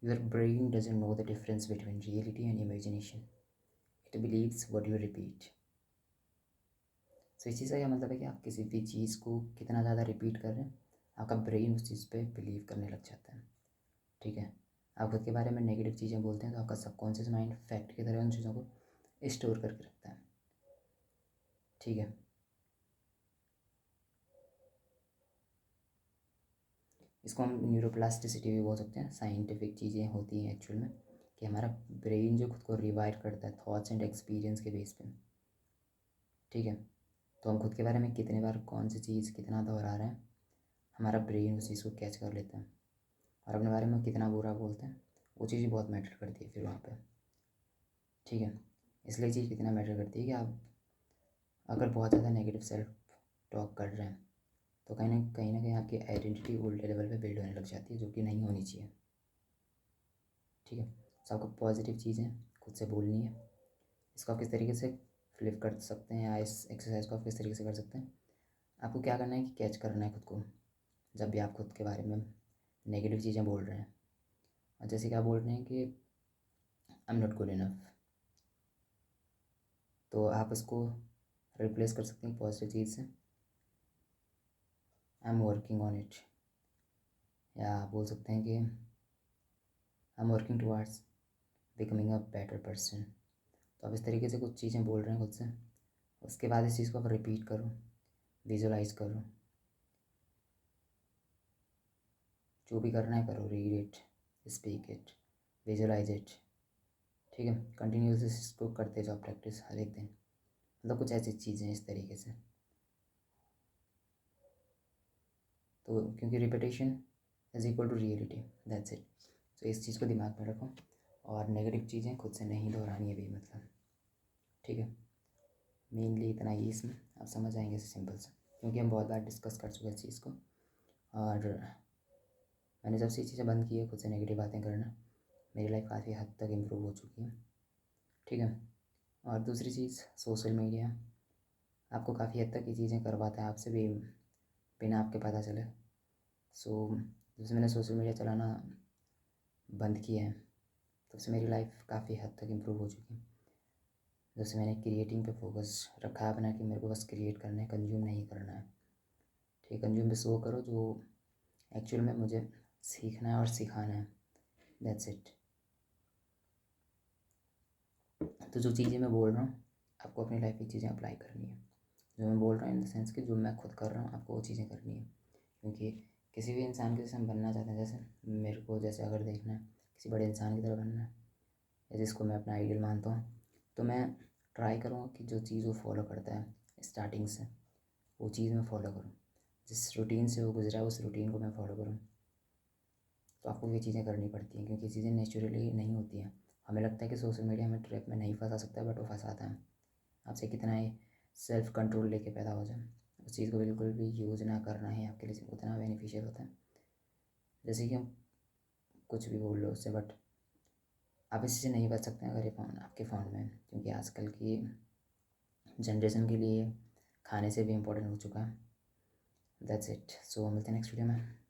Your brain doesn't know the difference between reality and imagination, it believes what you repeat. So इस चीज़ का क्या मतलब है कि आप किसी भी चीज़ को कितना ज़्यादा रिपीट कर रहे हैं, आपका ब्रेन उस चीज़ पे बिलीव करने लग जाता है। ठीक है, आप खुद के बारे में नेगेटिव चीज़ें बोलते हैं तो आपका सबकॉन्शियस माइंड फैक्ट की तरह उन चीज़ों को स्टोर करके रखता है। ठीक है, इसको हम न्यूरोप्लास्टिसिटी भी बोल सकते हैं। साइंटिफिक चीज़ें होती हैं एक्चुअल में कि हमारा ब्रेन जो खुद को रिवाइर करता है थॉट्स एंड एक्सपीरियंस के बेस पे। ठीक है, तो हम खुद के बारे में कितने बार कौन सी चीज़ कितना दोहरा रहे हैं, हमारा ब्रेन उस चीज़ को कैच कर लेता है। और अपने बारे में कितना बुरा बोलते हैं, वो चीज़ बहुत मैटर करती है फिर वहाँ पे। ठीक है, इसलिए चीज़ कितना मैटर करती है कि आप अगर बहुत ज़्यादा नेगेटिव सेल्फ टॉक कर रहे हैं तो कहीं ना कहीं आपकी आइडेंटिटी उल्टे लेवल पे बिल्ड होने लग जाती है, जो कि नहीं होनी चाहिए। ठीक है, तो आपको पॉजिटिव चीज़ें खुद से बोलनी है। इसको आप किस तरीके से फ्लिप कर सकते हैं या इस एक्सरसाइज को आप किस तरीके से कर सकते हैं, आपको क्या करना है कि कैच करना है खुद को जब भी आप खुद के बारे में नेगेटिव चीज़ें बोल रहे हैं। और जैसे कि आप बोल रहे हैं कि I am not good enough, तो आप उसको रिप्लेस कर सकते हैं पॉजिटिव चीज़ से, I am working on it. या आप बोल सकते हैं कि I am working towards becoming a better person. तो आप इस तरीके से कुछ चीज़ें बोल रहे हैं खुद से, उसके बाद इस चीज़ को आप रिपीट करो, विजुलाइज करो, जो भी करना है करो, read it, speak it, visualize it. ठीक है, कंटिन्यूस इसको करते जाओ प्रैक्टिस हर एक दिन। मतलब कुछ ऐसी चीज़ें इस तरीके से। तो क्योंकि repetition is equal to reality, that's it. तो इस चीज़ को दिमाग में रखो और नेगेटिव चीज़ें खुद से नहीं दोहरानी है भी मतलब। ठीक है, मेनली इतना ही इसमें आप समझ आएंगे इसे सिंपल से, क्योंकि हम बहुत बार डिस्कस कर चुके हैं इस चीज़ को। और मैंने जब से ये चीज़ें बंद की है खुद से नेगेटिव बातें करना, मेरी लाइफ काफ़ी हद तक इम्प्रूव हो चुकी है। ठीक है, और दूसरी चीज़ सोशल मीडिया आपको काफ़ी हद तक ये चीज़ें करवाता है आपसे भी बिना आपके पता चले। सो जब से मैंने सोशल मीडिया चलाना बंद किया है तब से मेरी लाइफ काफ़ी हद तक इम्प्रूव हो चुकी है। जब से मैंने क्रिएटिंग पे फोकस रखा है अपना कि मेरे को बस क्रिएट करना है, कंज्यूम नहीं करना है। ठीक है, कंज्यूम बस वो करो जो एक्चुअल में मुझे सीखना है और सिखाना है, दैट्स इट। तो जो चीज़ें मैं बोल रहा हूँ आपको अपनी लाइफ की चीज़ें अप्लाई करनी है। जो मैं बोल रहा हूँ इन द सेंस कि जो मैं खुद कर रहा हूँ आपको वो चीज़ें करनी है। क्योंकि किसी भी इंसान के जैसे हम बनना चाहते हैं, जैसे मेरे को जैसे अगर देखना है किसी बड़े इंसान की तरह बनना है या जिसको मैं अपना आइडियल मानता हूँ, तो मैं ट्राई करूँगा कि जो चीज़ वो फॉलो करता है स्टार्टिंग से वो चीज़ मैं फॉलो करूँ, जिस रूटीन से वो गुजरा उस रूटीन को मैं फॉलो करूँ। तो आपको ये चीज़ें करनी पड़ती हैं क्योंकि ये चीज़ें नेचुरली नहीं होती हैं। हमें लगता है कि सोशल मीडिया हमें ट्रैप में नहीं फंसा सकता, बट वो फंसाता है। आपसे कितना ही सेल्फ कंट्रोल लेके पैदा हो जाए, उस चीज़ को बिल्कुल भी यूज़ ना करना है आपके लिए उतना बेनिफिशियल होता है। जैसे कि हम कुछ भी बोल लो उससे, बट आप इसी से नहीं बच सकते हैं अगर ये फ़ोन आपके फ़ोन में है, क्योंकि आजकल की जनरेशन के लिए खाने से भी इम्पोर्टेंट हो चुका है। That's it. सो मिलते हैं नेक्स्ट वीडियो में।